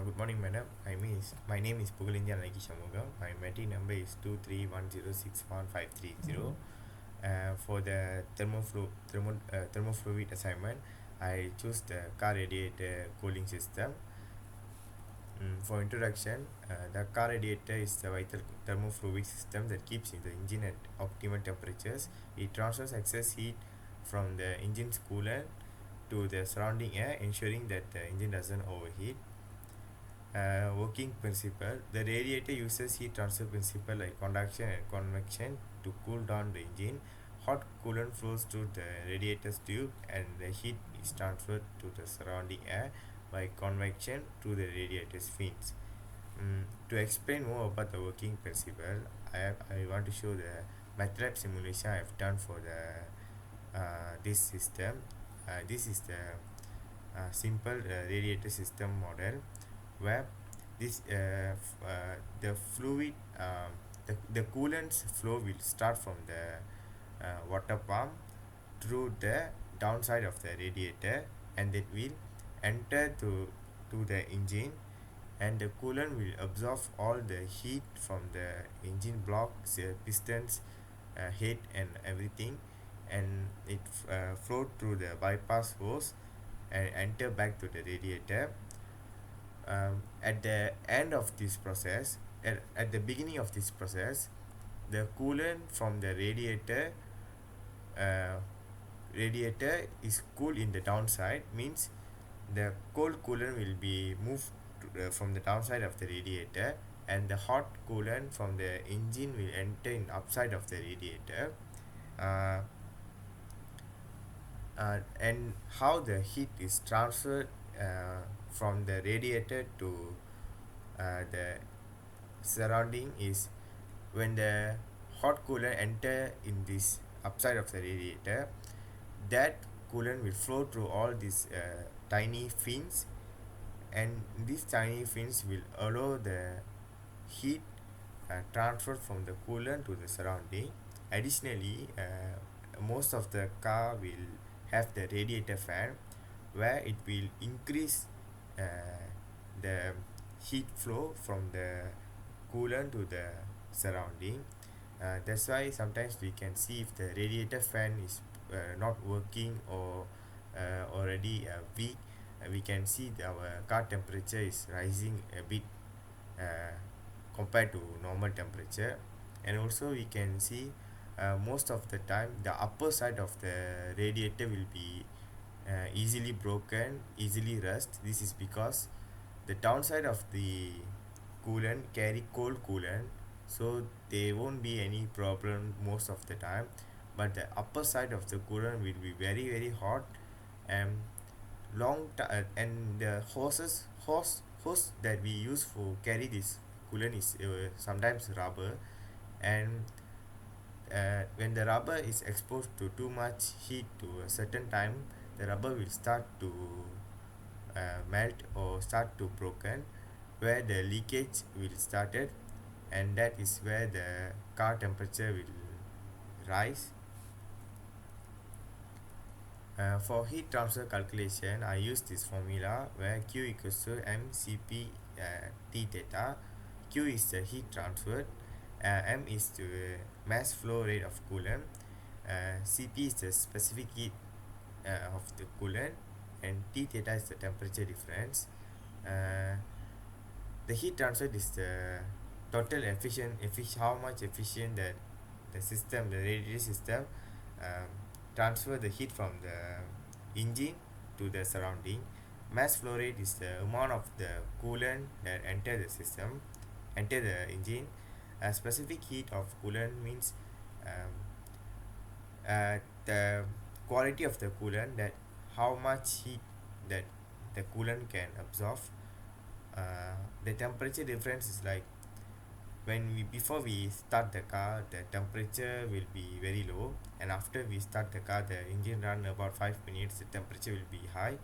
Good morning, madam. My name is Pugalinjan Nagi Shamugam. My meeting number is 231061530. For the thermofluid assignment, I choose the car radiator cooling system. For introduction, the car radiator is the vital thermofluid system that keeps the engine at optimal temperatures. It transfers excess heat from the engine's coolant to the surrounding air, ensuring that the engine doesn't overheat. Working principle: the radiator uses heat transfer principle like conduction and convection to cool down the engine. Hot coolant flows through the radiator's tube and the heat is transferred to the surrounding air by convection through the radiator's fins. To explain more about the working principle, I want to show the MATLAB simulation I have done for this system. This is the simple radiator system model where the fluid the coolant's flow will start from the water pump through the downside of the radiator, and it will enter to the engine, and the coolant will absorb all the heat from the engine blocks, pistons, head and everything, and it flow through the bypass hose and enter back to the radiator. At the end of this process, at the beginning of this process, the coolant from the uh, radiator is cool in the downside, means the cold coolant will be moved from the downside of the radiator, and the hot coolant from the engine will enter in upside of the radiator. uh, and how the heat is transferred from the radiator to the surrounding is when the hot coolant enter in this upside of the radiator, that coolant will flow through all these tiny fins, and these tiny fins will allow the heat transfer from the coolant to the surrounding. Additionally, most of the car will have the radiator fan where it will increase uh, the heat flow from the coolant to the surrounding. That's why sometimes we can see if the radiator fan is not working or already weak, we can see our car temperature is rising a bit uh, compared to normal temperature. And also we can see most of the time the upper side of the radiator will be easily broken, easily rust. This is because the downside of the coolant carry cold coolant, so there won't be any problem most of the time, but the upper side of the coolant will be very very hot, and and the hose that we use for carry this coolant is sometimes rubber, and when the rubber is exposed to too much heat to a certain time, the rubber will start to melt or start to broken, where the leakage will started, and that is where the car temperature will rise. For heat transfer calculation, I use this formula where Q equals to mCp T theta. Q is the heat transferred, M is the mass flow rate of coolant, Cp is the specific heat of the coolant, and T theta is the temperature difference. Uh, the heat transferred is the total how much efficient that the radiator system um, transfer the heat from the engine to the surrounding. Mass flow rate is the amount of the coolant that enter the engine. A specific heat of coolant means um, the quality of the coolant, that how much heat that the coolant can absorb. The temperature difference is like when we before we start the car, the temperature will be very low, and after we start the car, the engine run about 5 minutes, the temperature will be high,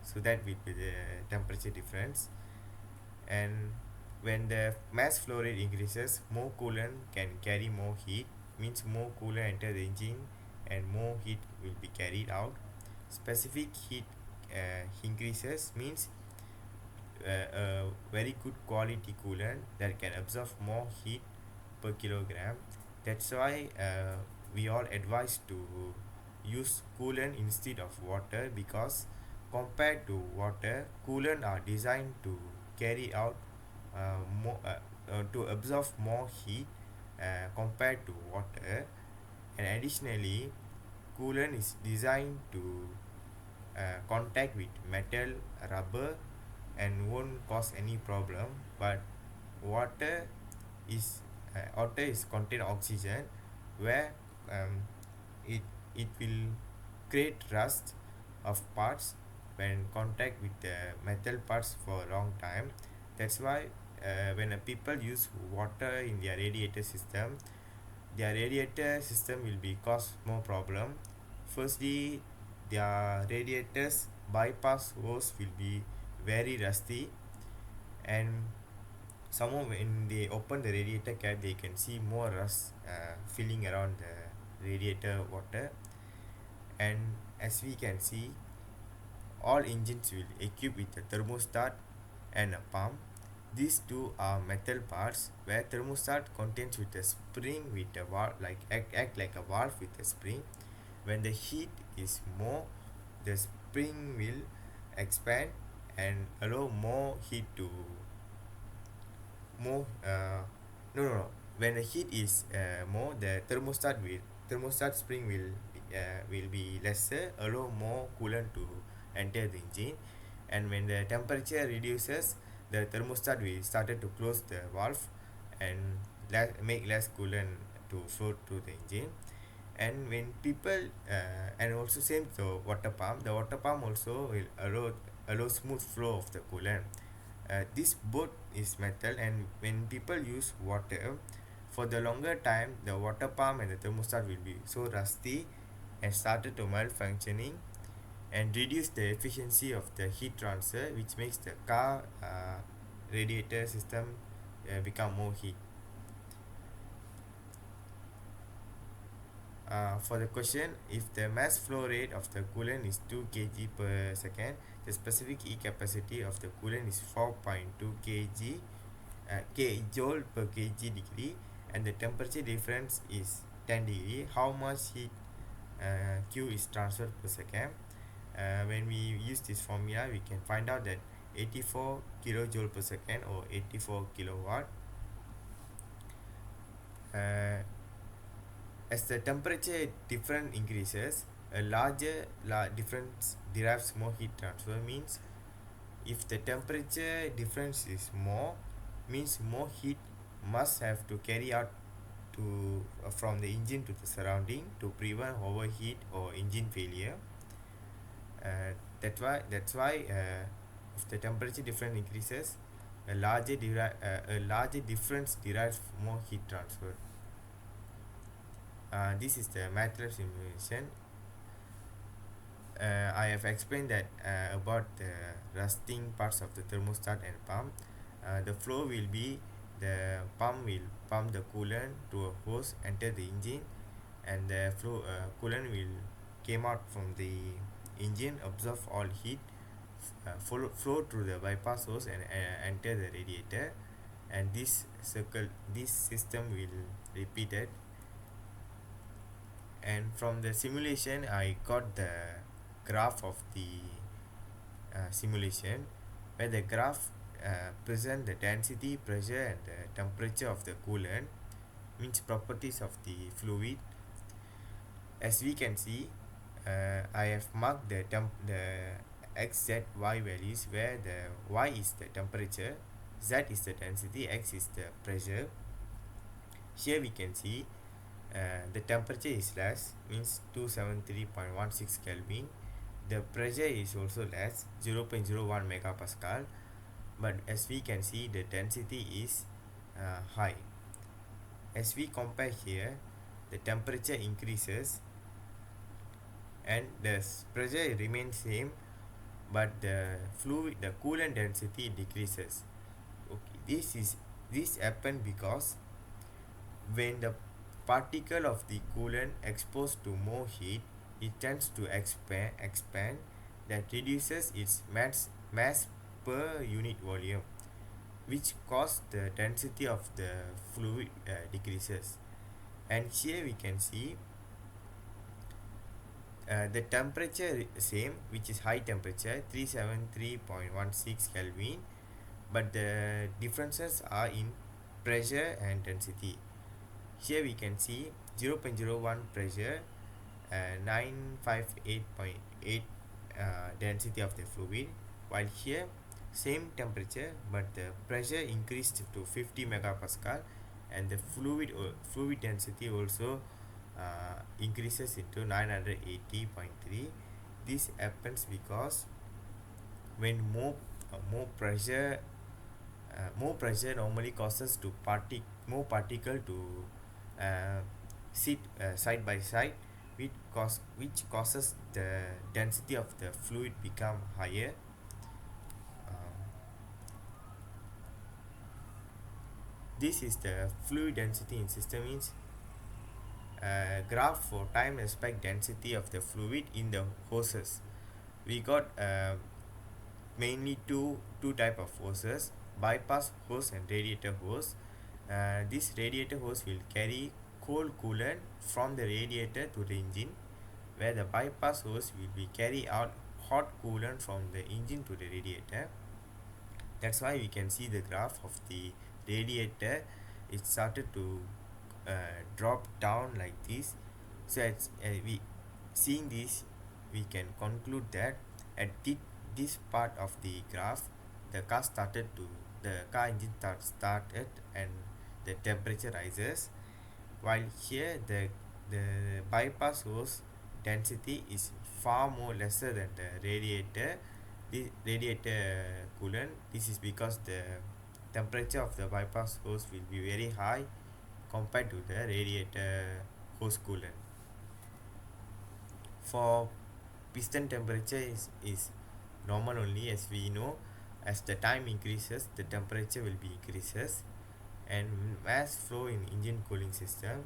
so that will be the temperature difference. And when the mass flow rate increases, more coolant can carry more heat, means more coolant enter the engine and more heat will be carried out. Specific heat increases means a very good quality coolant that can absorb more heat per kilogram. That's why we all advise to use coolant instead of water, because compared to water, coolant are designed to carry out more to absorb more heat compared to water. And additionally, coolant is designed to contact with metal, rubber, and won't cause any problem. But water water is contain oxygen, where um, it it will create rust of parts when contact with the metal parts for a long time. That's why when people use water in their radiator system, their radiator system will be cause more problem. Firstly, their radiators bypass hose will be very rusty, and someone when they open the radiator cap, they can see more rust filling around the radiator water. And as we can see, all engines will equip with a thermostat and a pump. These two are metal parts, where thermostat contains with a spring with a valve, like act like a valve with a spring. When the heat is more, the spring will expand and allow more heat to more no no no when the heat is more, the thermostat spring will be lesser, allow more coolant to enter the engine. And when the temperature reduces, the thermostat will started to close the valve and make less coolant to flow to the engine. And when people and also same to water pump, the water pump also will allow smooth flow of the coolant. This both is metal, and when people use water for the longer time, the water pump and the thermostat will be so rusty and started to malfunctioning and reduce the efficiency of the heat transfer, which makes the car radiator system become more heat. For the question, if the mass flow rate of the coolant is 2 kg per second, the specific E capacity of the coolant is 4.2 kg joule per kg degree, and the temperature difference is 10 degree. How much heat Q is transferred per second? When we use this formula, we can find out that 84 kilojoule per second, or 84 kilowatt. Uh, as the temperature difference increases, a larger difference derives more heat transfer. Means if the temperature difference is more, means more heat must have to carry out to from the engine to the surrounding to prevent overheat or engine failure. That's why if the temperature difference increases, a larger difference derives more heat transfer. This is the MATLAB simulation. I have explained that about the rusting parts of the thermostat and pump. The flow will be, the pump will pump the coolant to a hose, enter the engine, and the coolant will came out from the engine, absorb all heat, flow through the bypass hose and enter the radiator. And this system will repeated. And from the simulation, I got the graph of the simulation, where the graph present the density, pressure, and the temperature of the coolant, means properties of the fluid. As we can see, I have marked the x, z, y values, where the y is the temperature, z is the density, x is the pressure. Here we can see the temperature is less, means 273.16 Kelvin. The pressure is also less, 0.01 megapascal. But as we can see, the density is high. As we compare here, the temperature increases and the pressure remains same, but the coolant density decreases. Okay, this happen because when the particle of the coolant exposed to more heat, it tends to expand that reduces its mass per unit volume, which cause the density of the fluid decreases. And here we can see the temperature same, which is high temperature 373.16 Kelvin, but the differences are in pressure and density. Here we can see 0.01 pressure, 958.8 density of the fluid, while here same temperature but the pressure increased to 50 megapascal, and the fluid density also increases into 980.3. This happens because when more pressure normally causes to more particle to uh, sit side by side, which causes the density of the fluid become higher. This is the fluid density in system means graph for time respect density of the fluid in the hoses. We got mainly two type of hoses: bypass hose and radiator hose. This radiator hose will carry cold coolant from the radiator to the engine, where the bypass hose will be carry out hot coolant from the engine to the radiator. That's why we can see the graph of the radiator. It started to drop down like this. So we seeing this, we can conclude that at this part of the graph, the car engine started and the temperature rises, while here the bypass hose density is far more lesser than the radiator coolant. This is because the temperature of the bypass hose will be very high compared to the radiator hose coolant. For piston temperature is normal only, as we know. As the time increases, the temperature will be increases. And mass flow in engine cooling system,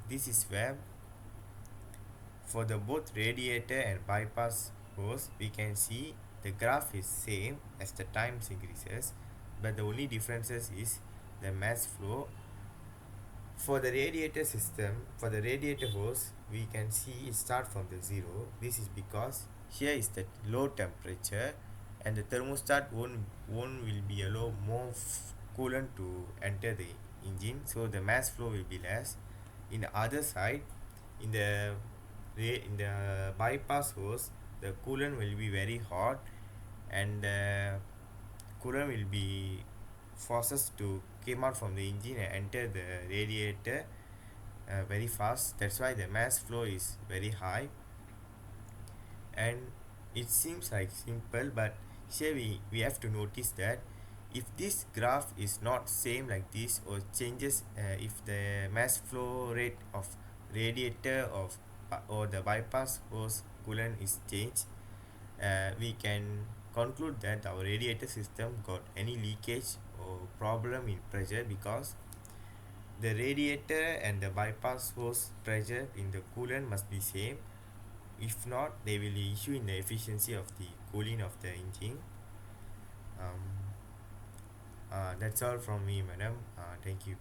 this is where for the both radiator and bypass hose, we can see the graph is same as the times increases, but the only differences is the mass flow. For the radiator system, for the radiator hose, we can see it start from the zero. This is because here is the low temperature, and the thermostat won't will be allow more coolant to enter the engine, so the mass flow will be less. In the other side, in the in the bypass hose, the coolant will be very hot, and coolant will be forces to came out from the engine and enter the radiator very fast. That's why the mass flow is very high. And it seems like simple, but here we have to notice that if this graph is not same like this, or changes, if the mass flow rate of radiator or the bypass hose coolant is changed, we can conclude that our radiator system got any leakage or problem in pressure, because the radiator and the bypass hose pressure in the coolant must be same. If not, they will issue in the efficiency of the cooling of the engine. That's all from me, madam. Thank you.